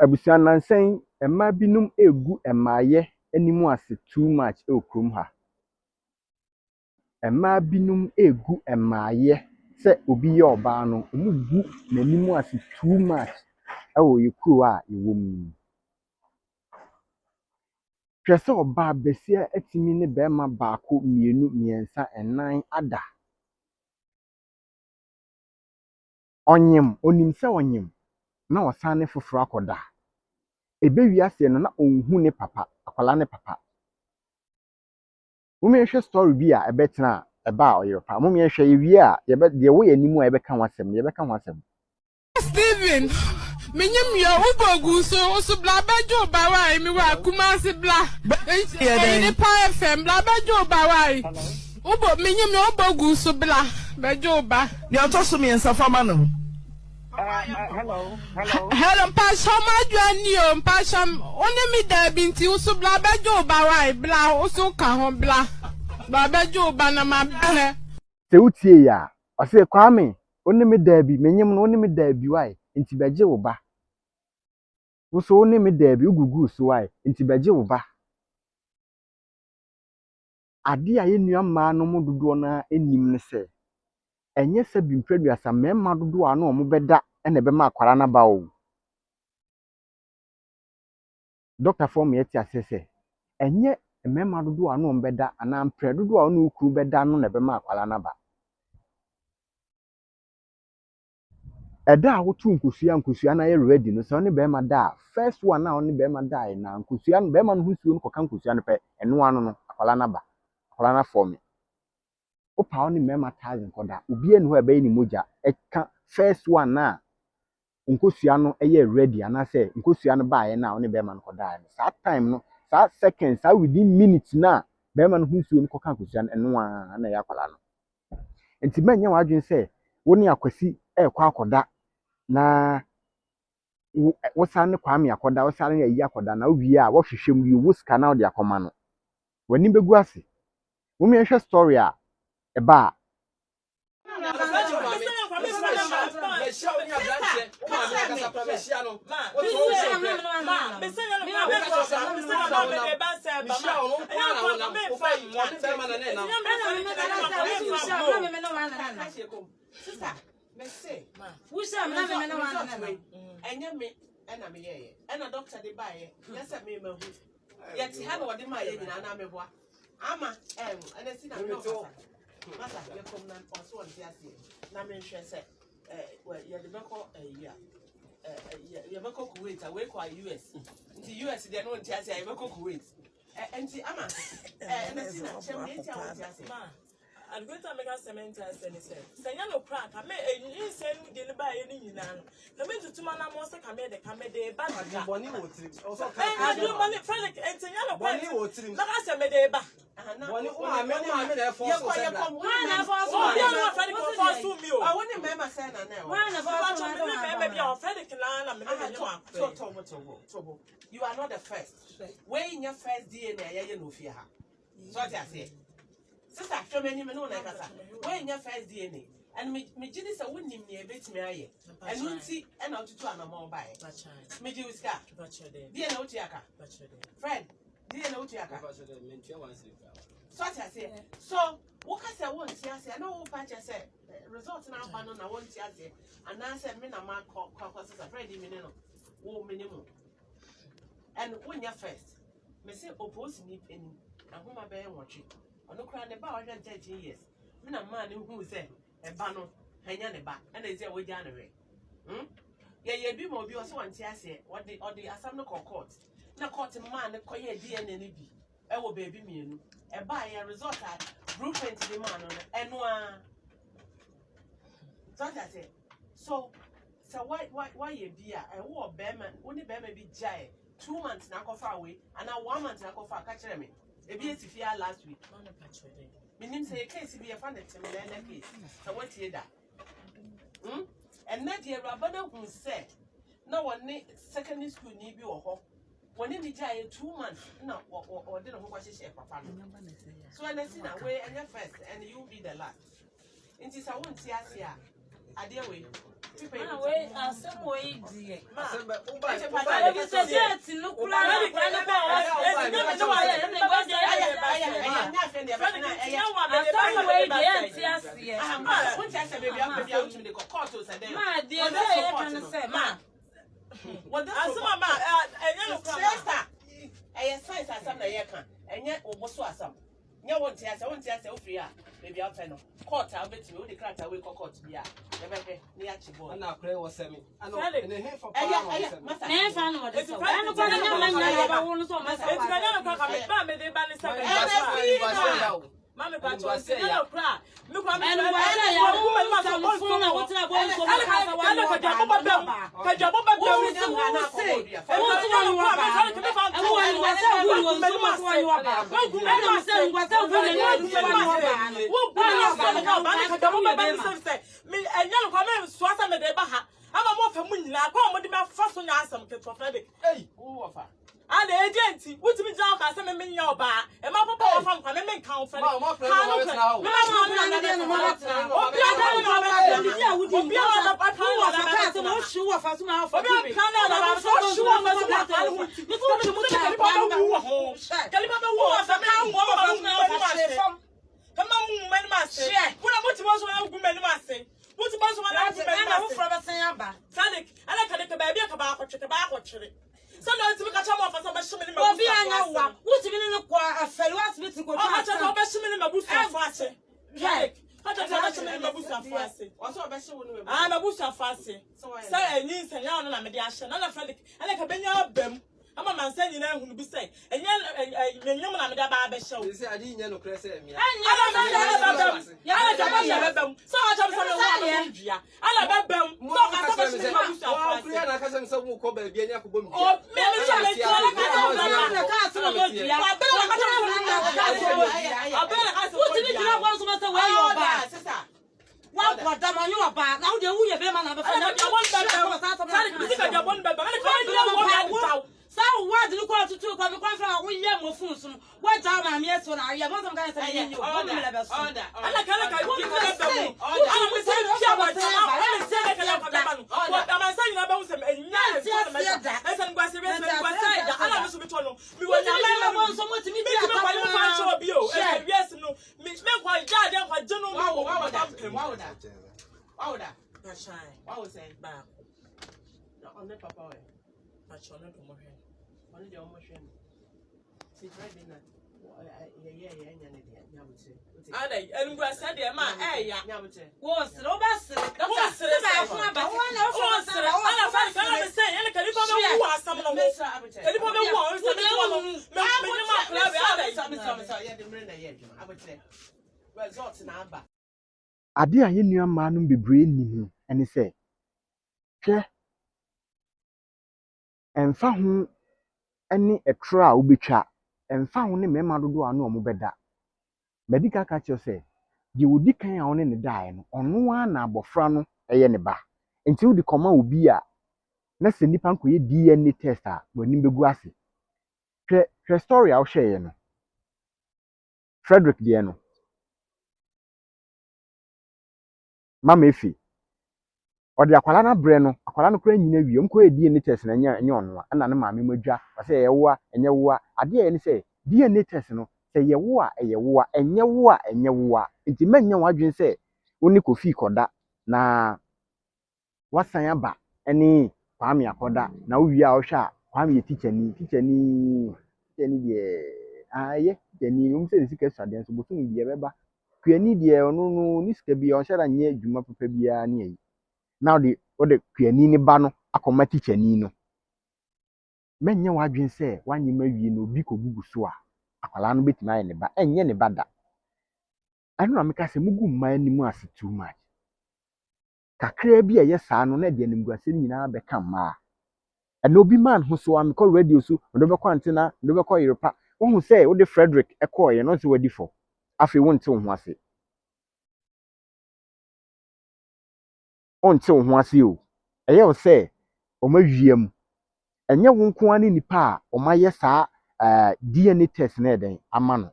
abusia nansen emma binum egu emaye animu ase too much e okrom ha emma binum egu emaye se obi ye oba no omugu nanimu ase too much e wo yekuro a yewom twese oba besia atimi ne bema baako mienu miensa enan ada onyem onim se onyem na osane foforo akoda ebe wiase no na onhu ne papa akwala ne papa mumehwe story bi a ebetena eba Oyerepa mumehwe yewie a yebe de wo yanimu a yebeka ho asem Steven menyem yo ubogu so bla bajo bawai mi wa kumasi bla ANTE FM bla bajo bawai ubo menyem yo ubogu so bla bajo ba ni otoso mi ensafama no hello pastor madwani o pastor onemi da binti uso bla bajo bawai bla uso ka ho bla bajo ba na ma bla se utie ya ose kwame onemi da bi menyem no onemi da bi wai nti beje wo ba uso onemi da bi ugugu so wai nti beje wo ba ade a yenua ma no mu dodo na enim ne se enye se bi mpredua mema dodo a na omo beda ene be ma akwara na ba o doctor form yeti asese enye mema dodo a na omo beda ana mpre dodo a na ukuru beda no na be ma akwara na ba eda a wotu nkosua na ye ready no se oni be ma da first one na oni be ma da na nkosua no be ma no husuo no koka nkosua no pe eno ano no akwara na ba akwara na form opa oni mema tazen koda obi enu ho be ni moja eka first one na nkosua no eye ready ana se nkosua no ba ye na oni be ma no koda that time no that seconds that within minutes na be ma no husuo no koka nkosua no eno na ya akwara no enti menye wadwen se woni akwasi ekwa akoda na wosane kwame akoda wosane ya yi akoda na owie a wo hwehwem yi wo ska na odi akoma no wani begu ase wo me hwe story a eba Say, who said I'm not and me and I'm here, and a doctor they buy it. Yes, I mean, yet he had what in my age, and I'm a boy. I'm and I see that you come down for so and I'm interested. Well, you're the back you're back Kuwait, away quite US. In the US, they don't tell you, I'm back Kuwait. And see, I'm and I see that I'm going to make a cement as any said. Say, no crack. I may send you buy any nan. The men to man, I'm also coming the comedy, but money also. I do money, Fredrick, and say, no money will trim. Not as a medeba. I want to remember saying, you are not the first. Where in your first DNA, you know, fear. So I say. Sister, so many men know like that. When your first DNA, and me Jenny said, wouldn't me a bit me aye, and you see, and out to do an amount by me do with scar, dear no tiaka, friend, dear no tiaka. So I say, so what I say, once yes, I know what I said, results now, I won't yes, and I said, men are my caucus a Friday minimum, minimum. And when you're first, me say, oppose me penny, and whom I bear watching. No cry about 13 years. Men a man who say a banner, hang on the back, and they say we January. Yeah, be more viewers one say what the Assam court. Now court a man, a quiet DNA. Oh, baby, me, a buy a resort at blueprint to the man on and one. So I say, so why you be a war bearman, only bear may be jay 2 months now far away, and now 1 month now far catch me. A BS last week. Meaning say a case be a fan of case. So what you that? And that year, Rabana who said, no one secondary school need be or home. When in the 2 months, no, or didn't know what she said, Papa. So I see that way and you're first, and you'll be the last. And this I won't see us here. I dear way. Nya wont yase ofri a baby afa no court a betimi wo de krata we court bia e be ne ya chibo na akure wo semi ano ne he for power masa ne fa no de so ano kwa nya nya ba wo no so masa e tika nya kwa ka me ba me de ba ne sa ka Mama pato se ya kra me kwa me ya wo me ma so on na wo tira bo so ma ka sa wa ka ja bo ba ka ja bo ba wo se wo se wo tira wo ba e wo ni wa sa wo wo so ma so wa ba wo me na se ngwa sa wo ni wa so wa ba wo ba ya sa ka ba ka ja bo ba ba se me enya no kwa me so asa me de ba ha ama mo fa mu nyina kwa mo de me fa so nya asam ke to Fredrick wo fa and the agent, what to be down as a man your bar, and my papa from Panama Council. So no to catch up for some shimmy Bobie and wa what you mean a fellow with go to be shimmy mabusa fase Fredrick how to be shimmy mabusa fase also be shimmy mabusa fase say any say ya no na me de ahye na Fredrick ele ka benya bam ama man say nyina ehunu bi say enya menyum na me da ba be hyew say adi nya no kre say me ya ala bam so I tell some wa dua ala bam so ka so be shimmy mabusa fase kre na ka say so mu ko ba bia ni akobom oh me so me so na ka so no dua one brother man you about now dey who you be man na be so what do you call to two come from we hear mo fun sun what down na me so na ya mo some kind say you what me le be so ala kala ka you kala be mo ala we say pia ba ta ala say kala ka ba no what am I saying about some enya e say ngwa se be ala me so be to no me wo nya me mo so mo timi bia ba no fa cho bi o e yes no me kwa ja de kwa je no mo wa da na shine wa wo say ba on the papa we ma cho no to mo he on the mo hwe si Friday na yeah nya ne dia nya mo che ada engwa sa de ma ya nya mo che wo sre o ba sre wo sre ba ko ba wo na wo sre ala fa ka me say ele ka ni ko be wo asam no mo ele ko be wo o se me wo me ni ma kla be ada so ya de mre na ye adwuma abotre result na aba ade a ye nua ma no bebre ni hu ene se hwe emfa ho ene etro a obetwa emfa ho ne mema dodo anu omo beda medical catcher say di wodi kan a one ne dae no ono a na abofra no eye ne ba enti wodi koma obi a na se nipa nkoye DNA test a wani begu ase hwe story a wo hwe ye no Fredrick de no Mama Efe odi akwala na bre no akwala no kura nyina wie mko DNA test na nya ono a na ne maame madwa wase ye wo a enye wo a ade ye ne se DNA test no se ye wo a eye wo a enye wo a enye wo a nti manya wadwen se oni kofi koda na wasan aba ene kwame akoda na wo wi a wo hwa a kwame ye teacher ni de aye teacher um se sika sade so botum bi beba kuani de ono no ni sika bi o hya nya adwuma papa bia ne yi now the kuani ni ba no akoma teacher ni no menya wadwen se wanyema wie no obi kogugu so a akwala no betima ye ne ba enye ne bada anu na meka se mugu mma animu ase too much kakra bi eye saa no na de animguase nyina be ka ma eno obi man ho so am call radio so ndo be kwantena ndo be kyerepa wo hu se wo de Fredrick ekoye no se wadi fo afi wonte ho ase onte ho ase o eye wo se o ma wiem enye wo nko ani nipa a o ma ye saa DNA test na eden ama no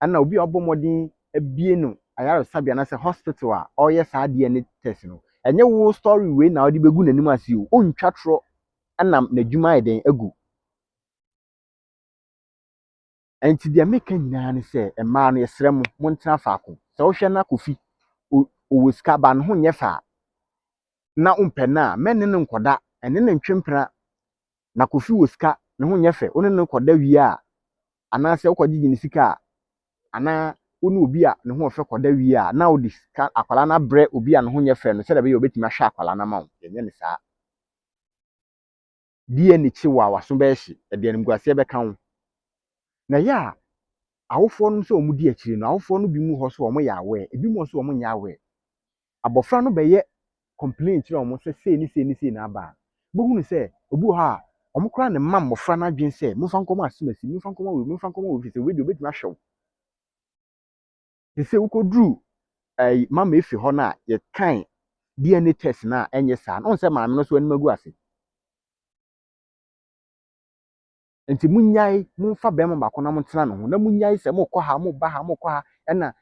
ana obi obomodin abie no ayaro sabia na se hospital a o ye saa DNA test no enye wo story we na odi begu nanim ase o ontwa tro anam na dwuma eden agu enti dia meka nyina ne se emma no yesrɛ mo montena faako sɛ wo hwɛ na kofi o woska ba no ho nyɛ fa na umpɛ na menne ne nkoda ene ne ntwempra na kofi woska ne ho nyɛ fɛ one ne nkoda wie a ana sɛ wokɔgye ne sika ana woni obi a ne ho ɔfɛ koda wie a na wodi sika akwala na brɛ obi a ne ho nyɛ fɛ no sɛ da be obetimi ahwɛ akwala na ma wo yenye ne saa die ne chi wa waso bɛ hye de animguase bɛka wo na ya awofo no so omu di akiri no awofo no bi mu hɔ so omo ya awe ebi mu so omo nya awe abofra no bɛyɛ complain kire omo sɛ sei na aba bo hunu sɛ obi ha omo kra ne mam mofra na dwen sɛ mo fa nkɔmɔ asimasi mo fa nkɔmɔ wo fi sɛ we de obetimi ahwɛ wo sɛ ukodru mama efi hɔ na ye kan DNA test na enye saa no sɛ maame no so anim agu ase enti munyai mumfa bɛma bako na montena no ho na munyai sɛ mokɔ ha mo ba ha mokɔ ha ɛna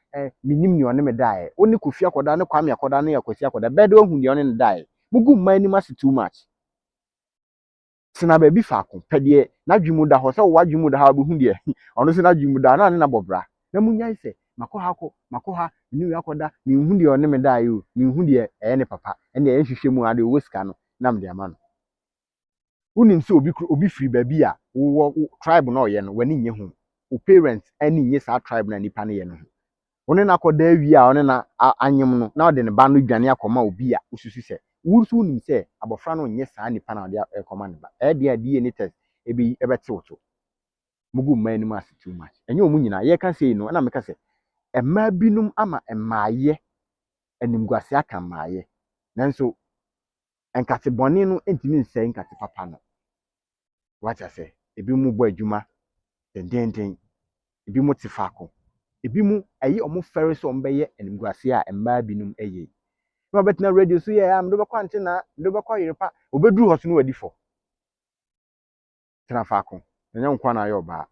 minim ne one me dae oni kofi akoda ne kwame akoda ne yakosi akoda bɛde ohu ne one ne dae mugu mma ni mase too much tena ba bi faako pɛdeɛ na dwemu da hɔ sɛ wo dwemu da ha bi hu deɛ ɔno se na dwemu da na ne na bɔbra na munyai sɛ makɔ ha ni akoda mi hu deɛ one me dae o mi hu deɛ ɛyɛ ne papa ɛne ɛyɛ hwehwɛ mu ade wo sika no na me de ama no unim sɛ obi free baabi a wo tribe na ɔyɛ no wani nye ho o parents ani nye saa tribe na nipa no yɛ no one na akɔda awie a one na anyem no na ɔde ne ba no dwane akɔma obi a ususu sɛ wusu unim sɛ abɔfra no nye saa nipa na ɔde akɔma ne ba ɛde adie ne test ebi ɛbɛtew to mugu mma anim ase too much enye omu nyina yɛ ka sɛ no na meka sɛ ɛmma binum ama ɛmmaayɛ animguase aka mmaayɛ nanso enkate bɔne no entimi nsɛ enkate papa no wacha sɛ ebi mu bɔ adwuma dendenden ebi mu te faako ebi mu ayi ɔmo fɛre so ɔmo bɛyɛ animguase a mmaa binum ɛyɛ na ɔbɛtena radio so yɛ am do bɛkɔ ante na do bɛkɔ Oyerepa obɛduru hɔ so no wadi fo tena faako ɛnyɛ nkwa na ayɛ ɔbaa